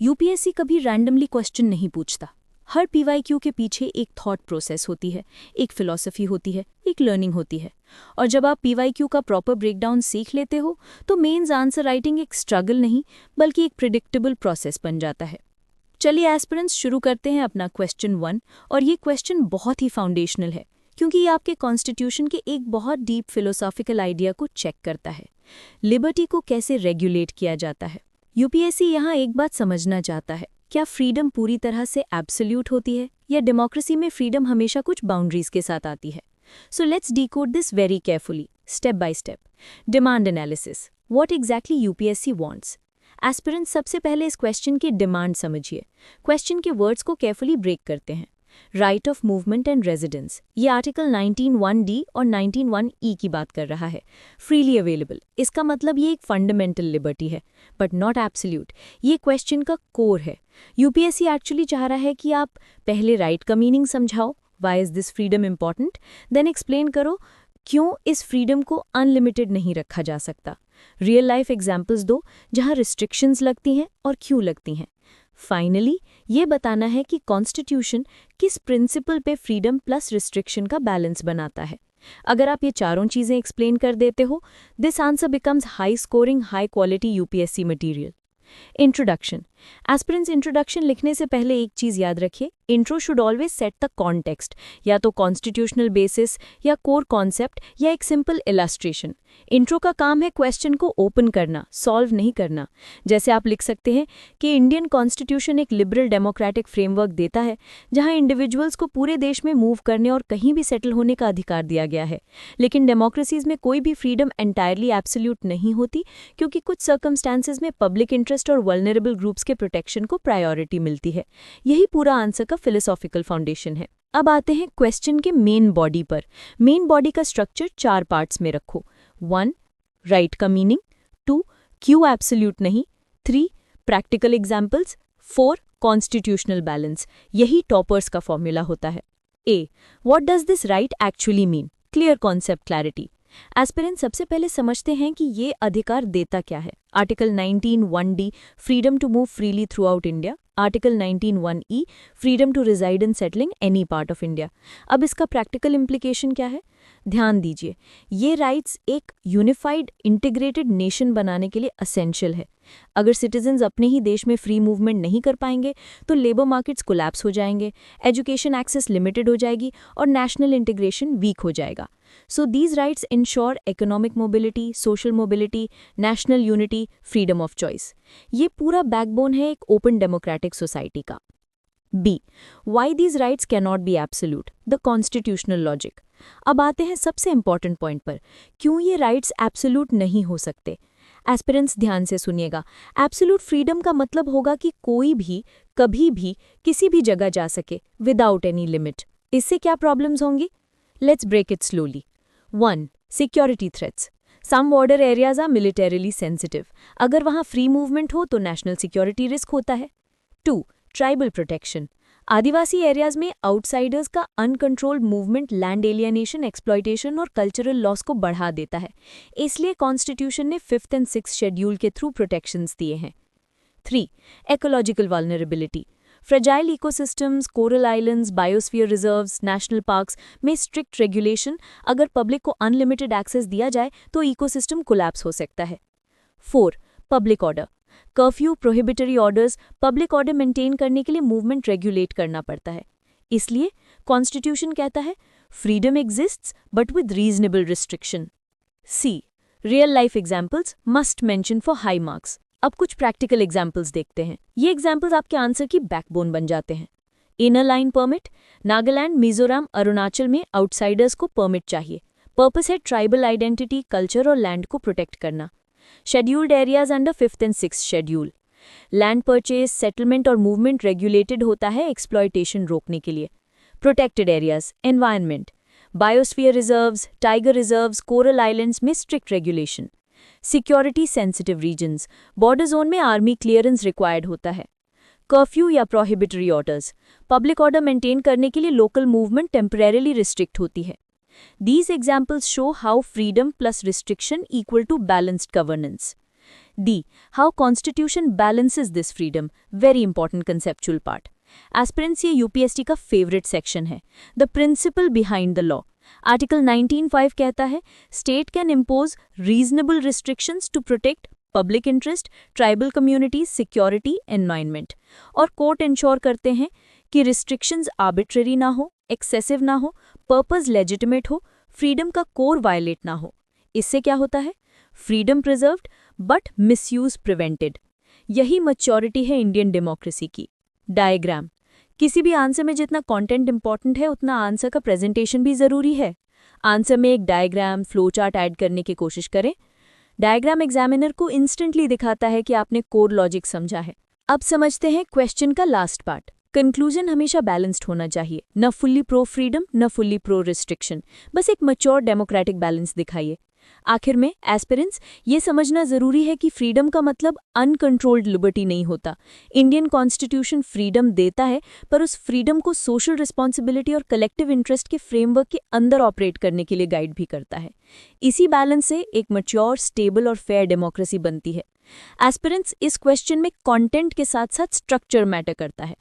UPSC कभी randomly question नहीं पूछता। हर पीवाईक्यू के पीछे एक थॉट प्रोसेस होती है, एक फिलॉसफी होती है, एक लर्निंग होती है। और जब आप पीवाईक्यू का प्रॉपर ब्रेकडाउन सीख लेते हो तो मेंस आंसर राइटिंग एक स्ट्रगल नहीं बल्कि एक प्रिडिक्टेबल प्रोसेस बन जाता है। चलिए एस्पिरेंट्स शुरू करते हैं अपना क्वेश्चन 1। और ये क्वेश्चन बहुत ही फाउंडेशनल है क्योंकि ये आपके कॉन्स्टिट्यूशन के एक बहुत डीप फिलोसॉफिकल आइडिया को चेक करता है। लिबर्टी को कैसे रेगुलेट किया जाता है। यूपीएससी यहाँ एक बात समझना चाहता है, क्या फ्रीडम पूरी तरह से एब्सोल्यूट होती है या डेमोक्रेसी में फ्रीडम हमेशा कुछ बाउंड्रीज के साथ आती है। So let's decode this very carefully, step by step. Demand analysis, what exactly UPSC wants. Aspirants सबसे पहले इस क्वेश्चन की डिमांड समझिए। क्वेश्चन के वर्ड्स को केयरफुली ब्रेक करते हैं। Right of movement and residence, ये आर्टिकल 19(1)(d) और 19(1)(e) की बात कर रहा है। फ्रीली अवेलेबल, इसका मतलब ये एक फंडामेंटल लिबर्टी है बट नॉट एब्सोल्यूट। ये क्वेश्चन का कोर है। यूपीएससी एक्चुअली चाह रहा है कि आप पहले राइट का मीनिंग समझाओ, why is this freedom important, then explain करो क्यों इस फ्रीडम को अनलिमिटेड नहीं रखा जा सकता। रियल लाइफ एग्जाम्पल्स दो जहां रिस्ट्रिक्शंस लगती हैं और क्यों लगती हैं। फाइनली ये बताना है कि कॉन्स्टिट्यूशन किस प्रिंसिपल पे फ्रीडम प्लस रिस्ट्रिक्शन का बैलेंस बनाता है। अगर आप ये चारों चीजें एक्सप्लेन कर देते हो, this answer becomes high scoring high quality UPSC material. Introduction, aspirants introduction लिखने से पहले एक चीज याद रखिए, intro should always set the context, या तो कॉन्स्टिट्यूशनल बेसिस या कोर कॉन्सेप्ट या एक सिंपल इलस्ट्रेशन। इंट्रो का काम है क्वेश्चन को ओपन करना, सॉल्व नहीं करना। जैसे आप लिख सकते हैं कि इंडियन कॉन्स्टिट्यूशन एक लिबरल डेमोक्रेटिक फ्रेमवर्क देता है जहां इंडिविजुअल्स को पूरे देश में मूव करने और कहीं भी सेटल होने का अधिकार दिया गया है। लेकिन डेमोक्रेसीज में कोई भी फ्रीडम एंटायरली एब्सोल्यूट नहीं होती क्योंकि कुछ सर्कमस्टांसेस में पब्लिक इंटरेस्ट और वल्नरेबल ग्रुप्स के प्रोटेक्शन को प्रायोरिटी मिलती है। यही पूरा आंसर का फिलोसॉफिकल फाउंडेशन है। अब आते हैं क्वेश्चन के मेन बॉडी पर। मेन बॉडी का स्ट्रक्चर 4 पार्ट्स में रखो। 1. राइट का मीनिंग, 2. क्यों एब्सोल्यूट नहीं, 3. Practical examples, 4. Constitutional balance. यही टॉपर्स का फॉर्मूला होता है। A, what does this right actually mean, clear concept clarity. Aspirant सबसे पहले समझते हैं कि ये अधिकार देता क्या है। Article 19(1)(d) freedom to move freely throughout India. Article 19(1)(e) freedom to reside in settling any part of India. अब इसका प्रैक्टिकल इम्प्लीकेशन क्या है, ध्यान दीजिए। ये राइट्स एक यूनिफाइड इंटीग्रेटेड नेशन बनाने के लिए असेंशियल है। अगर सिटीजन्स अपने ही देश में फ्री मूवमेंट नहीं कर पाएंगे तो लेबर मार्केट्स कोलैप्स हो जाएंगे, एजुकेशन एक्सेस लिमिटेड हो जाएगी और नेशनल इंटीग्रेशन वीक हो जाएगा। So these rights ensure economic mobility, social mobility, national unity, freedom of choice. ये पूरा बैकबोन है एक ओपन डेमोक्रेटिक सोसाइटी का। B. Why these rights cannot be absolute? The constitutional logic. अब आते हैं सबसे इंपॉर्टेंट पॉइंट पर, क्यों ये राइट्स एब्सोल्यूट नहीं हो सकते। एस्पिरेंट्स ध्यान से सुनिएगा। एब्सोल्यूट फ्रीडम का मतलब होगा कि कोई भी कभी भी किसी भी जगह जा सके विदाउट एनी लिमिट। इससे क्या प्रॉब्लम्स होंगी? Let's break it slowly. 1. Security threats. Some border areas are militarily sensitive. अगर वहाँ फ्री मूवमेंट हो तो नेशनल सिक्योरिटी रिस्क होता है। 2. Tribal protection. आदिवासी एरियाज में आउटसाइडर्स का uncontrolled movement land alienation, exploitation और कल्चरल लॉस को बढ़ा देता है। इसलिए कॉन्स्टिट्यूशन ने 5th and 6th शेड्यूल के थ्रू प्रोटेक्शंस दिए हैं। 3. Ecological vulnerability. Fragile ecosystems, coral islands, biosphere reserves, national parks में स्ट्रिक्ट रेगुलेशन, अगर पब्लिक को अनलिमिटेड एक्सेस दिया जाए तो इकोसिस्टम कोलैप्स हो सकता है। 4. Public order. Curfew, prohibitory orders, public order maintain करने के लिए मूवमेंट रेगुलेट करना पड़ता है। इसलिए कॉन्स्टिट्यूशन कहता है freedom exists but with reasonable restriction. C. Real life examples must mention for high marks. अब कुछ प्रैक्टिकल एग्जाम्पल्स देखते हैं। ये एग्जाम्पल्स आपके आंसर की बैकबोन बन जाते हैं। Inner line permit, Nagaland, Mizoram, Arunachal में आउटसाइडर्स को परमिट चाहिए। पर्पस है ट्राइबल आइडेंटिटी, कल्चर और लैंड को प्रोटेक्ट करना। Scheduled areas under 5th and 6th schedule. Land purchase, settlement और मूवमेंट रेगुलेटेड होता है एक्सप्लॉयटेशन रोकने के लिए। Protected areas, environment, biosphere reserves, tiger reserves, coral islands में strict regulation. Security sensitive regions, border zone में आर्मी क्लियरेंस रिक्वायर्ड होता है। कर्फ्यू या prohibitory orders, public order maintain करने के लिए लोकल मूवमेंट टेम्परेरीली रिस्ट्रिक्ट होती है। These examples show how freedom plus restriction equal to balanced governance. D. How Constitution balances this freedom. Very important conceptual part. Aspirants ये UPSC का favourite section है. The principle behind the law. Article 19(5) कहता है state can impose reasonable restrictions to protect public interest, tribal communities, security, environment. और court ensure करते हैं कि restrictions arbitrary ना हो, एक्सेसिव ना हो, पर्पस लेजिटिमेट हो, फ्रीडम का कोर वायलेट ना हो. इससे क्या होता है? Freedom preserved but misuse prevented. यही मैच्योरिटी है इंडियन डेमोक्रेसी की. डायग्राम. किसी भी आंसर में जितना कंटेंट इंपॉर्टेंट है उतना आंसर का प्रेजेंटेशन भी जरूरी है. आंसर में एक डायग्राम, फ्लो चार्ट ऐड करने की कोशिश करें. डायग्राम एग्जामिनर को इंस्टेंटली दिखाता है कि आपने कोर लॉजिक समझा है. अब समझते हैं क्वेश्चन का लास्ट पार्ट. कंक्लूजन हमेशा बैलेंस्ड होना चाहिए. न फुल्ली प्रो फ्रीडम, न फुल्ली प्रो रिस्ट्रिक्शन. बस एक मैच्योर डेमोक्रेटिक बैलेंस दिखाइए. आखिर में एस्पिरेंट्स ये समझना जरूरी है कि फ्रीडम का मतलब अनकंट्रोल्ड लिबर्टी नहीं होता. इंडियन कॉन्स्टिट्यूशन फ्रीडम देता है, पर उस फ्रीडम को सोशल रिस्पॉन्सिबिलिटी और कलेक्टिव इंटरेस्ट के फ्रेमवर्क के अंदर ऑपरेट करने के लिए गाइड भी करता है. इसी बैलेंस से एक मैच्योर, स्टेबल और फेयर डेमोक्रेसी बनती है. एस्पिरेंट्स, इस क्वेश्चन में कंटेंट के साथ साथ स्ट्रक्चर मैटर करता है.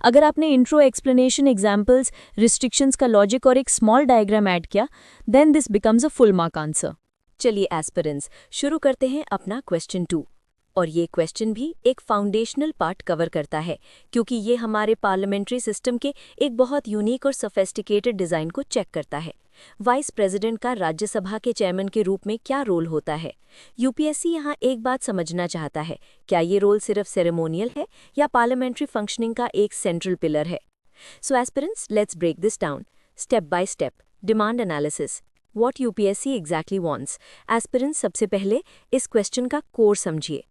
अगर आपने इंट्रो, एक्सप्लेनेशन, एग्जाम्पल्स, रिस्ट्रिक्शंस का लॉजिक और एक स्मॉल डायग्राम ऐड किया, then this becomes a full mark answer. चलिए एस्पिरेंट्स, शुरू करते हैं अपना क्वेश्चन 2. और ये क्वेश्चन भी एक फाउंडेशनल पार्ट कवर करता है, क्योंकि ये हमारे पार्लियामेंट्री सिस्टम के एक बहुत यूनिक और सोफिस्टिकेटेड डिज़ाइन को चेक करता है. वाइस प्रेसिडेंट का राज्यसभा के चेयरमैन के रूप में क्या रोल होता है? यूपीएससी यहाँ एक बात समझना चाहता है, क्या ये रोल सिर्फ सेरेमोनियल है या पार्लियामेंट्री फंक्शनिंग का एक सेंट्रल पिलर है? So aspirants, let's break this down step by step. Demand analysis. What UPSC exactly wants? Aspirants, सबसे पहले इस क्वेश्चन का कोर समझिए.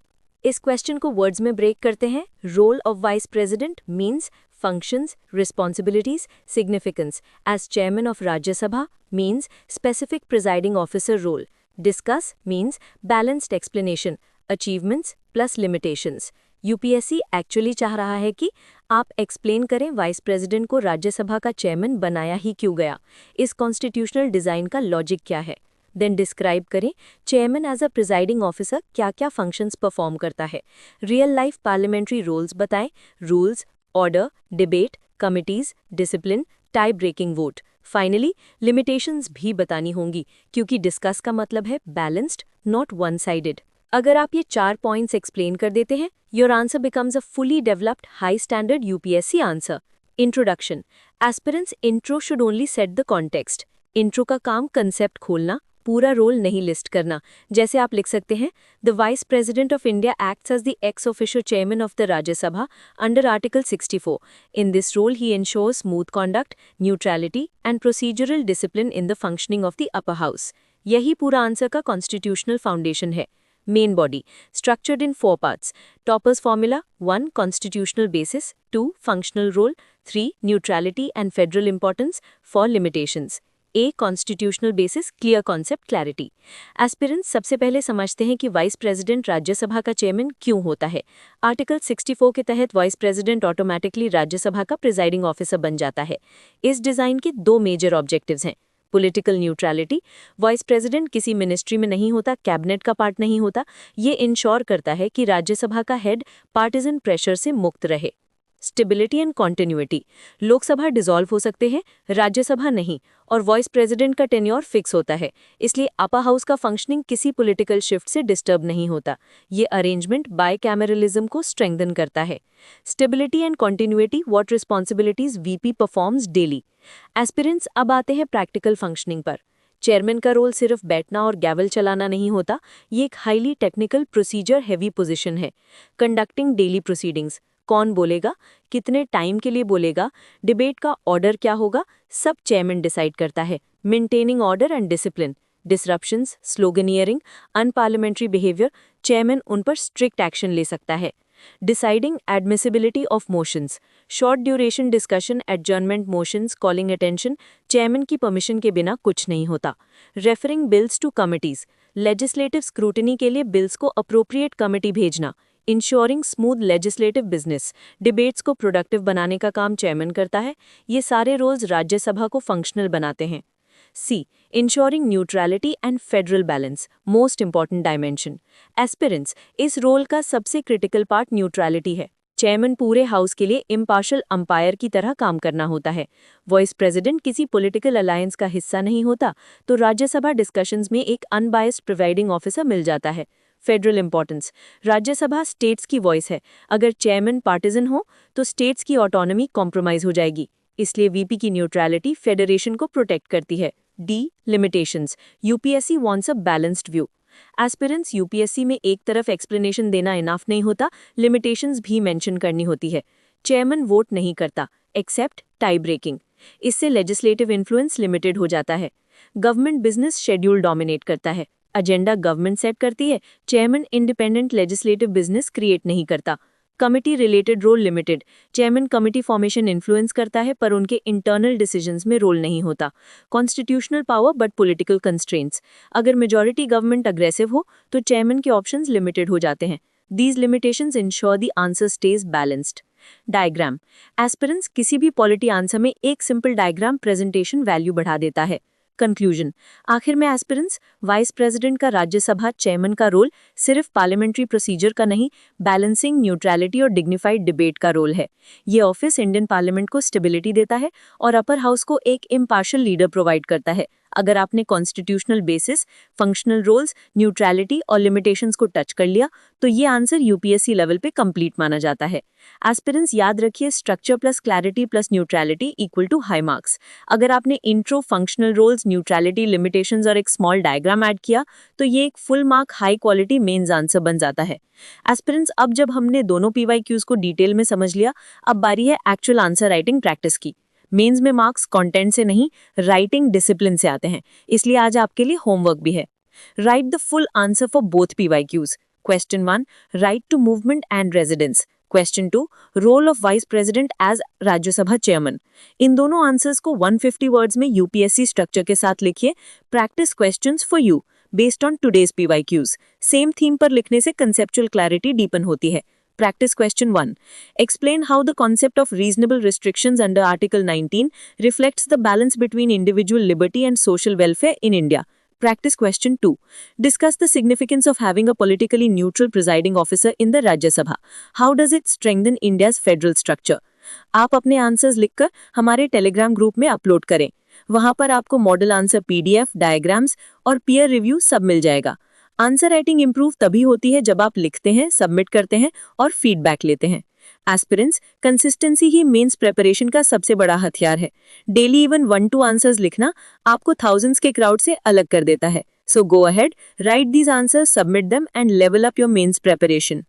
इस क्वेश्चन को वर्ड्स में ब्रेक करते हैं. Role of vice president means functions, responsibilities, significance. As chairman of Rajya Sabha means specific presiding officer role. Discuss means balanced explanation, achievements plus limitations. UPSC actually चाह रहा है कि आप एक्सप्लेन करें वाइस प्रेसिडेंट को राज्यसभा का चेयरमैन बनाया ही क्यों गया, इस कॉन्स्टिट्यूशनल डिज़ाइन का लॉजिक क्या है. देन डिस्क्राइब करें chairman as a presiding officer क्या क्या फंक्शंस परफॉर्म करता है. रियल लाइफ पार्लियामेंट्री रोल्स बताएं. Rules, order, debate, committees, discipline, tie breaking vote. Finally limitations भी बतानी होंगी, क्योंकि डिस्कस का मतलब है बैलेंस्ड, नॉट वन साइडेड. अगर आप ये 4 पॉइंट्स एक्सप्लेन कर देते हैं, your answer becomes a fully developed high standard UPSC answer. Introduction. Aspirants, intro should only set the context. Intro का काम कंसेप्ट खोलना, पूरा रोल नहीं लिस्ट करना. जैसे आप लिख सकते हैं, the vice president of India acts as the ex officio chairman of the Rajya Sabha under article 64. In this role he ensures smooth conduct, neutrality and procedural discipline in the functioning of the upper house. यही पूरा answer का constitutional foundation है. Main body, structured in 4 parts. Topper's formula: 1. Constitutional basis, 2. Functional role, 3. Neutrality and federal importance, 4. Limitations. A. Constitutional basis, clear concept, clarity. Aspirants, सबसे पहले समझते हैं कि vice president Rajya Sabha का चेयरमैन क्यों होता है. आर्टिकल 64 के तहत वाइस प्रेसिडेंट ऑटोमेटिकली राज्यसभा का प्रिजाइडिंग ऑफिसर बन जाता है. इस डिज़ाइन के 2 मेजर ऑब्जेक्टिव्स हैं. पॉलिटिकल न्यूट्रलिटी, वाइस प्रेसिडेंट किसी मिनिस्ट्री में नहीं होता, कैबिनेट का पार्ट नहीं होता. ये इंश्योर करता है कि राज्यसभा का हेड पार्टिजन प्रेशर से मुक्त रहे. Stability and continuity, Lok Sabha dissolve हो सकते हैं, राज्यसभा नहीं, और वाइस प्रेसिडेंट का टेन्योर फिक्स होता है, इसलिए अपर हाउस का फंक्शनिंग किसी पॉलिटिकल शिफ्ट से डिस्टर्ब नहीं होता. ये अरेंजमेंट बायकैमरलिज्म को स्ट्रेंथन करता है. Stability and continuity, what responsibilities VP performs daily. Aspirants, अब आते हैं प्रैक्टिकल फंक्शनिंग पर. चेयरमैन का रोल सिर्फ बैठना और गैवल चलाना नहीं होता, ये एक highly technical procedure heavy position है. कंडक्टिंग डेली प्रोसीडिंग्स, कौन बोलेगा, कितने टाइम के लिए बोलेगा, डिबेट का ऑर्डर क्या होगा, सब चेयरमैन डिसाइड करता है. Maintaining order and discipline, disruptions, sloganeering, unparliamentary behaviour, chairman उन पर स्ट्रिक्ट एक्शन ले सकता है. Deciding admissibility of motions, short duration discussion, adjournment motions, calling attention, chairman की परमिशन के बिना कुछ नहीं होता. Referring bills to committees, legislative scrutiny के लिए बिल्स को अप्रोप्रिएट कमिटी भेजना. Ensuring smooth legislative business, debates को प्रोडक्टिव बनाने का काम चेयरमैन करता है. ये सारे रोल्स राज्यसभा को फंक्शनल बनाते हैं. C. Ensuring neutrality and federal balance, most important dimension. Aspirants, इस रोल का सबसे क्रिटिकल पार्ट न्यूट्रलिटी है। चेयरमैन पूरे हाउस के लिए इम्पार्शियल अंपायर की तरह काम करना होता है। वाइस प्रेसिडेंट किसी पॉलिटिकल अलायंस का हिस्सा नहीं होता, तो राज्यसभा डिस्कशंस में एक अनबायस्ड प्रिजाइडिंग ऑफिसर मिल जाता है। फेडरल इंपॉर्टेंस, राज्यसभा स्टेट्स की वॉइस है। अगर चेयरमैन पार्टिजन हो तो स्टेट्स की ऑटोनॉमी कॉम्प्रोमाइज हो जाएगी, इसलिए वीपी की न्यूट्रलिटी फेडरेशन को प्रोटेक्ट करती है। D. Limitations, UPSC wants a balanced view. Aspirants, UPSC में एक तरफ एक्सप्लेनेशन देना इनफ नहीं होता, लिमिटेशंस भी मेंशन करनी होती है। चेयरमैन वोट नहीं करता एक्सेप्ट टाई ब्रेकिंग, इससे लेजिस्लेटिव इन्फ्लुएंस लिमिटेड हो जाता है। गवर्नमेंट बिजनेस शेड्यूल डोमिनेट करता है, एजेंडा गवर्नमेंट सेट करती है, chairman independent legislative business create नहीं करता। Committee related role limited, chairman committee formation influence करता है पर उनके इंटरनल डिसीजंस में रोल नहीं होता। Constitutional power but political constraints, अगर मेजॉरिटी गवर्नमेंट अग्रेसिव हो तो चेयरमैन के ऑप्शंस लिमिटेड हो जाते हैं। These limitations ensure the answer stage balanced. Diagram, aspirants, किसी भी पॉलिटी आंसर में एक सिंपल डायग्राम प्रेजेंटेशन वैल्यू बढ़ा देता है। कंक्लूजन, आखिर में एस्पिरेंट्स, वाइस प्रेसिडेंट का राज्यसभा चेयरमैन का रोल सिर्फ पार्लियामेंट्री प्रोसीजर का नहीं, बैलेंसिंग न्यूट्रलिटी और डिग्निफाइड डिबेट का रोल है। ये ऑफिस इंडियन पार्लियामेंट को स्टेबिलिटी देता है और अपर हाउस को एक इम्पार्शियल लीडर प्रोवाइड करता है। अगर आपने constitutional basis, functional roles, neutrality और लिमिटेशंस को टच कर लिया तो ये आंसर यूपीएससी लेवल पे कंप्लीट माना जाता है। एस्पिरेंट्स, याद रखिए, structure plus clarity plus neutrality equal to high marks. अगर आपने intro, functional roles, neutrality, limitations और एक स्मॉल डायग्राम ऐड किया तो ये एक full mark high quality mains answer बन जाता है। एस्पिरेंट्स, अब जब हमने दोनों पीवाईक्यूज को डिटेल में समझ लिया, अब बारी है एक्चुअल आंसर राइटिंग प्रैक्टिस की। मेंस में मार्क्स कंटेंट से नहीं, राइटिंग डिसिप्लिन से आते हैं, इसलिए आज आपके लिए होमवर्क भी है। Write the full answer for both PYQs. Question 1, right to movement and residence. Question 2, role of vice president as Rajya Sabha chairman. इन दोनों आंसर्स को 150 वर्ड्स में यूपीएससी स्ट्रक्चर के साथ लिखिए। Practice questions for you based on today's PYQs. Same theme पर लिखने से कंसेप्चुअल क्लैरिटी डीपन होती है। Practice question 1. Explain how the concept of reasonable restrictions under Article 19 reflects the balance between individual liberty and social welfare in India. Practice question 2. Discuss the significance of having a politically neutral presiding officer in the Rajya Sabha. How does it strengthen India's federal structure? आप अपने answers लिखकर हमारे Telegram group में upload करें। वहां पर आपको model answer PDF, diagrams और पीयर रिव्यू सब मिल जाएगा। आंसर राइटिंग इंप्रूव तभी होती है जब आप लिखते हैं, सबमिट करते हैं और फीडबैक लेते हैं। एस्पिरेंट्स, कंसिस्टेंसी ही मेंस प्रिपरेशन का सबसे बड़ा हथियार है। डेली इवन 1-2 आंसर्स लिखना आपको थाउजेंड्स के क्राउड से अलग कर देता है। So go ahead, write these answers, submit them and level up your mains preparation.